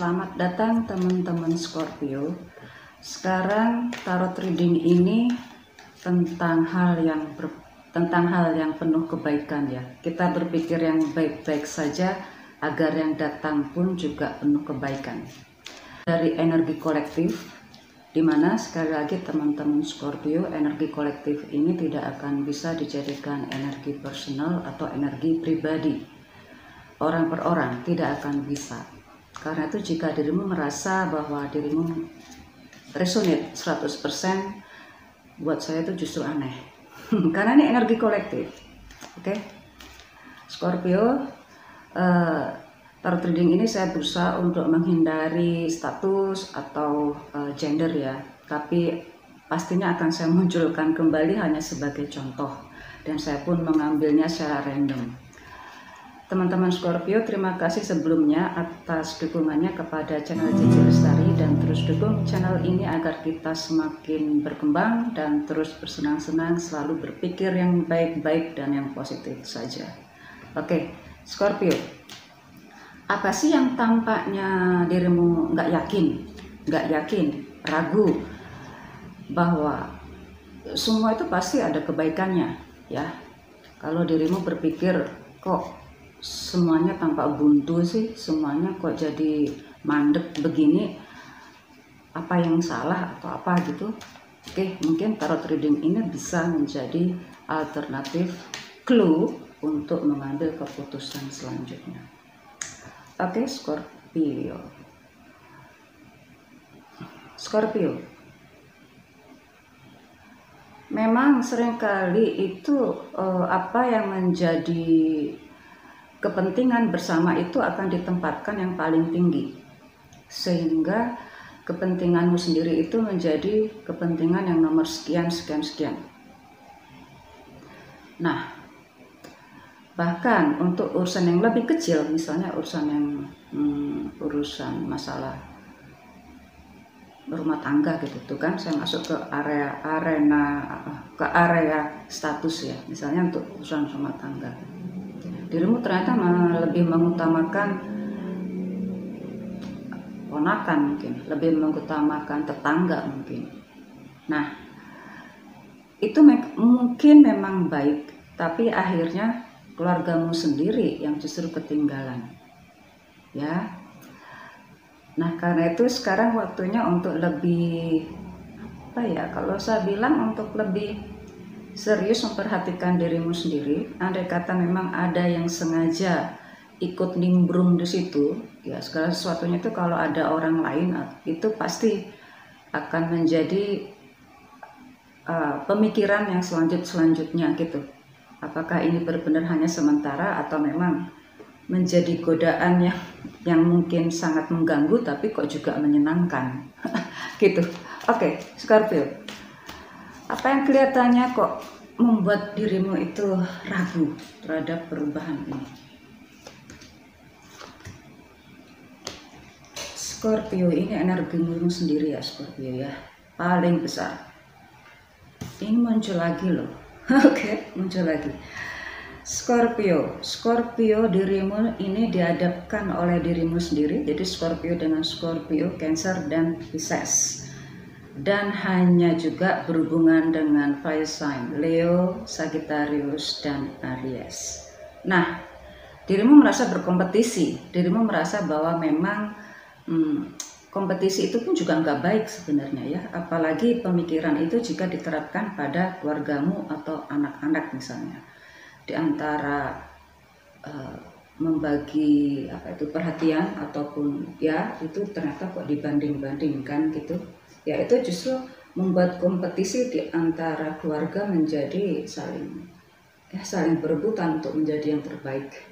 Selamat datang teman-teman Scorpio. Sekarang tarot reading ini tentang hal yang penuh kebaikan ya. Kita berpikir yang baik-baik saja agar yang datang pun juga penuh kebaikan. Dari energi kolektif, dimana sekali lagi teman-teman Scorpio, energi kolektif ini tidak akan bisa dijadikan energi personal atau energi pribadi. Orang per orang tidak akan bisa. Karena itu jika dirimu merasa bahwa dirimu resonate 100%, buat saya itu justru aneh. Karena ini energi kolektif. Oke. Scorpio, tarot reading ini saya berusaha untuk menghindari status atau gender ya. Tapi pastinya akan saya munculkan kembali hanya sebagai contoh. Dan saya pun mengambilnya secara random. Teman-teman Scorpio, terima kasih sebelumnya atas dukungannya kepada channel Cici Lestari, dan terus dukung channel ini agar kita semakin berkembang dan terus bersenang-senang, selalu berpikir yang baik-baik dan yang positif saja. Oke, Scorpio, apa sih yang tampaknya dirimu nggak yakin, ragu bahwa semua itu pasti ada kebaikannya ya? Kalau dirimu berpikir kok semuanya tampak buntu sih, semuanya kok jadi mandek begini, apa yang salah atau apa gitu. Oke, mungkin tarot reading ini bisa menjadi alternatif clue untuk mengambil keputusan selanjutnya. Oke, Scorpio, memang seringkali itu apa yang menjadi kepentingan bersama itu akan ditempatkan yang paling tinggi, sehingga kepentinganmu sendiri itu menjadi kepentingan yang nomor sekian. Nah, bahkan untuk urusan yang lebih kecil, misalnya urusan masalah rumah tangga gitu tuh kan, saya masuk ke area status ya, misalnya untuk urusan rumah tangga. Dirimu ternyata lebih mengutamakan ponakan mungkin, lebih mengutamakan tetangga mungkin. Nah, itu mungkin memang baik, tapi akhirnya keluargamu sendiri yang justru ketinggalan. Ya. Nah, karena itu sekarang waktunya untuk lebih kalau saya bilang untuk lebih serius memperhatikan dirimu sendiri. Andai kata memang ada yang sengaja ikut nimbrung di situ, ya segala sesuatunya itu kalau ada orang lain itu pasti akan menjadi pemikiran yang selanjutnya gitu. Apakah ini benar-benar hanya sementara atau memang menjadi godaan yang mungkin sangat mengganggu tapi kok juga menyenangkan gitu. Oke, Scorpio, apa yang kelihatannya kok membuat dirimu itu ragu terhadap perubahan ini? Scorpio, ini energimu sendiri ya Scorpio ya, paling besar. Ini muncul lagi loh. Oke, muncul lagi. Scorpio, dirimu ini dihadapkan oleh dirimu sendiri. Jadi Scorpio dengan Scorpio, Cancer dan Pisces. Dan hanya juga berhubungan dengan fire sign Leo, Sagittarius, dan Aries. Nah, dirimu merasa berkompetisi, dirimu merasa bahwa memang kompetisi itu pun juga nggak baik sebenarnya ya, apalagi pemikiran itu jika diterapkan pada keluargamu atau anak-anak misalnya. Di antara membagi perhatian ataupun ya itu ternyata kok dibanding-bandingkan gitu. Ya itu justru membuat kompetisi di antara keluarga menjadi saling berebutan untuk menjadi yang terbaik.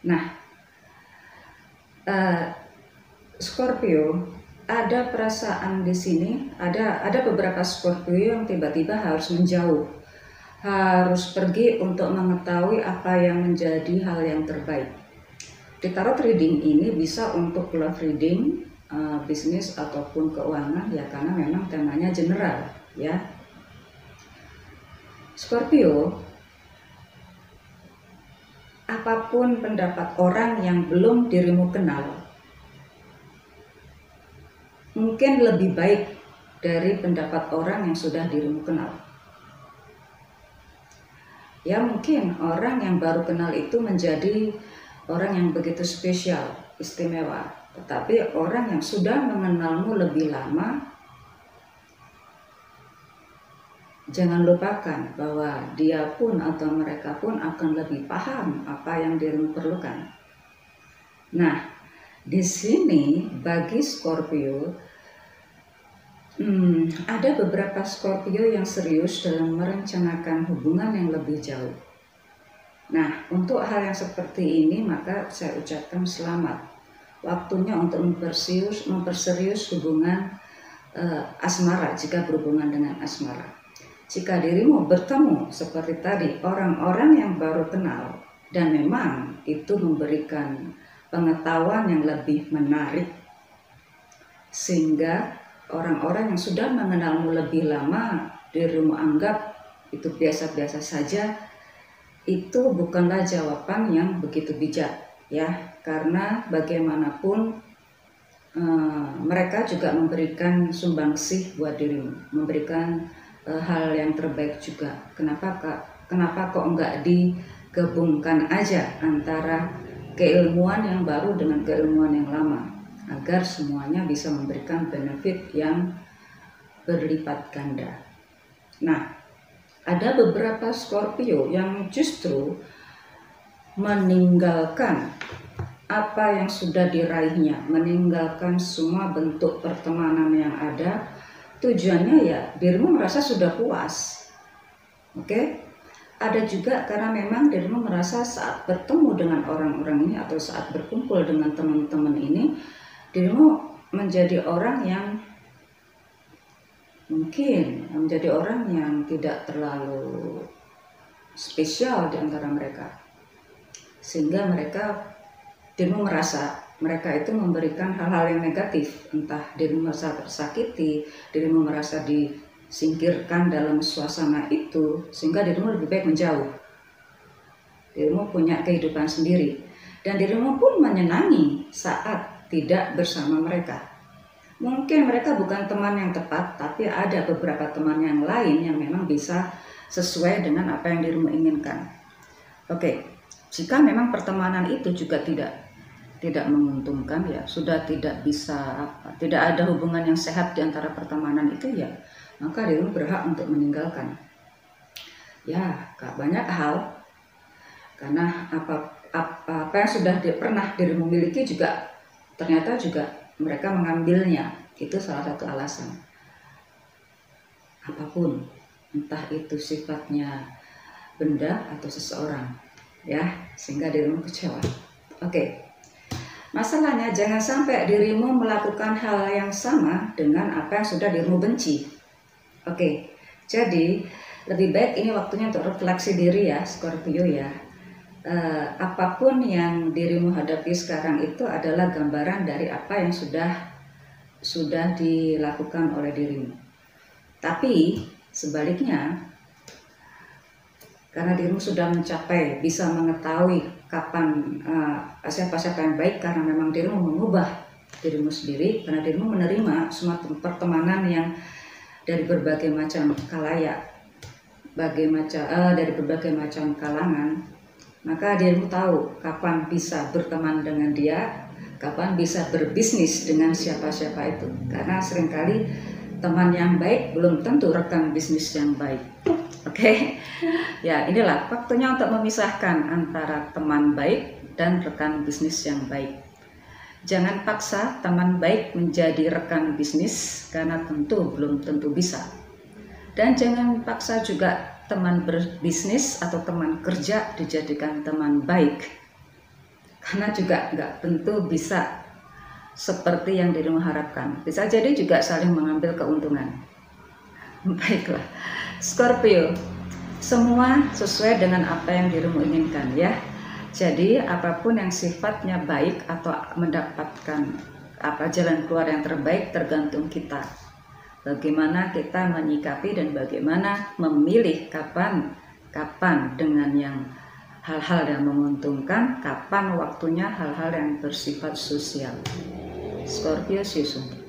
Nah, Scorpio, ada perasaan di sini, ada beberapa Scorpio yang tiba-tiba harus menjauh, harus pergi untuk mengetahui apa yang menjadi hal yang terbaik. Di tarot reading ini bisa untuk love reading, bisnis ataupun keuangan ya, karena memang temanya general ya. Scorpio, apapun pendapat orang yang belum dirimu kenal, mungkin lebih baik dari pendapat orang yang sudah dirimu kenal. Ya mungkin orang yang baru kenal itu menjadi orang yang begitu spesial, istimewa. Tetapi orang yang sudah mengenalmu lebih lama, jangan lupakan bahwa dia pun atau mereka pun akan lebih paham apa yang dirimu perlukan. Nah, di sini bagi Scorpio, ada beberapa Scorpio yang serius dalam merencanakan hubungan yang lebih jauh. Nah, untuk hal yang seperti ini maka saya ucapkan selamat. Waktunya untuk memperserius hubungan asmara jika berhubungan dengan asmara. Jika dirimu bertemu seperti tadi orang-orang yang baru kenal dan memang itu memberikan pengetahuan yang lebih menarik, sehingga orang-orang yang sudah mengenalmu lebih lama dirimu anggap itu biasa-biasa saja, itu bukanlah jawaban yang begitu bijak ya, karena bagaimanapun mereka juga memberikan sumbangsih buat dirimu, memberikan hal yang terbaik juga. Kenapa kok enggak digabungkan aja antara keilmuan yang baru dengan keilmuan yang lama, agar semuanya bisa memberikan benefit yang berlipat ganda. Nah, ada beberapa Scorpio yang justru meninggalkan apa yang sudah diraihnya, meninggalkan semua bentuk pertemanan yang ada. Tujuannya ya dirimu merasa sudah puas. Oke? Ada juga karena memang dirimu merasa saat bertemu dengan orang-orang ini atau saat berkumpul dengan teman-teman ini, dirimu menjadi orang yang mungkin menjadi orang yang tidak terlalu spesial di antara mereka, sehingga dirimu merasa mereka itu memberikan hal-hal yang negatif, entah dirimu merasa tersakiti, dirimu merasa disingkirkan dalam suasana itu, sehingga dirimu lebih baik menjauh. Dirimu punya kehidupan sendiri dan dirimu pun menyenangi saat tidak bersama mereka. Mungkin mereka bukan teman yang tepat, tapi ada beberapa teman yang lain yang memang bisa sesuai dengan apa yang dirimu inginkan. Oke, jika memang pertemanan itu juga tidak menguntungkan, ya sudah tidak bisa tidak ada hubungan yang sehat di antara pertemanan itu, ya maka dirimu berhak untuk meninggalkan. Ya, banyak hal, karena apa yang sudah pernah dirimu miliki juga ternyata juga mereka mengambilnya. Itu salah satu alasan. Apapun, entah itu sifatnya benda atau seseorang, ya, sehingga dirimu kecewa. Oke. Masalahnya jangan sampai dirimu melakukan hal yang sama dengan apa yang sudah dirimu benci. Oke, jadi lebih baik ini waktunya untuk refleksi diri ya Scorpio ya. Apapun yang dirimu hadapi sekarang itu adalah gambaran dari apa yang sudah dilakukan oleh dirimu. Tapi sebaliknya, karena dirimu sudah mencapai, bisa mengetahui kapan siapa-siapa yang baik, karena memang dirimu mengubah dirimu sendiri, karena dirimu menerima semua pertemanan yang dari berbagai macam khalayak, dari berbagai macam kalangan, maka dirimu tahu kapan bisa berteman dengan dia, kapan bisa berbisnis dengan siapa-siapa itu, karena seringkali teman yang baik belum tentu rekan bisnis yang baik. Oke, ya inilah waktunya untuk memisahkan antara teman baik dan rekan bisnis yang baik. Jangan paksa teman baik menjadi rekan bisnis, karena belum tentu bisa. Dan jangan paksa juga teman berbisnis atau teman kerja dijadikan teman baik, karena juga nggak tentu bisa seperti yang dirimu harapkan. Bisa jadi juga saling mengambil keuntungan. Baiklah, Scorpio, semua sesuai dengan apa yang dirimu inginkan ya. Jadi apapun yang sifatnya baik atau mendapatkan jalan keluar yang terbaik tergantung kita. Bagaimana kita menyikapi dan bagaimana memilih kapan dengan yang hal-hal yang menguntungkan, kapan waktunya hal-hal yang bersifat sosial. Scorpio, see you soon.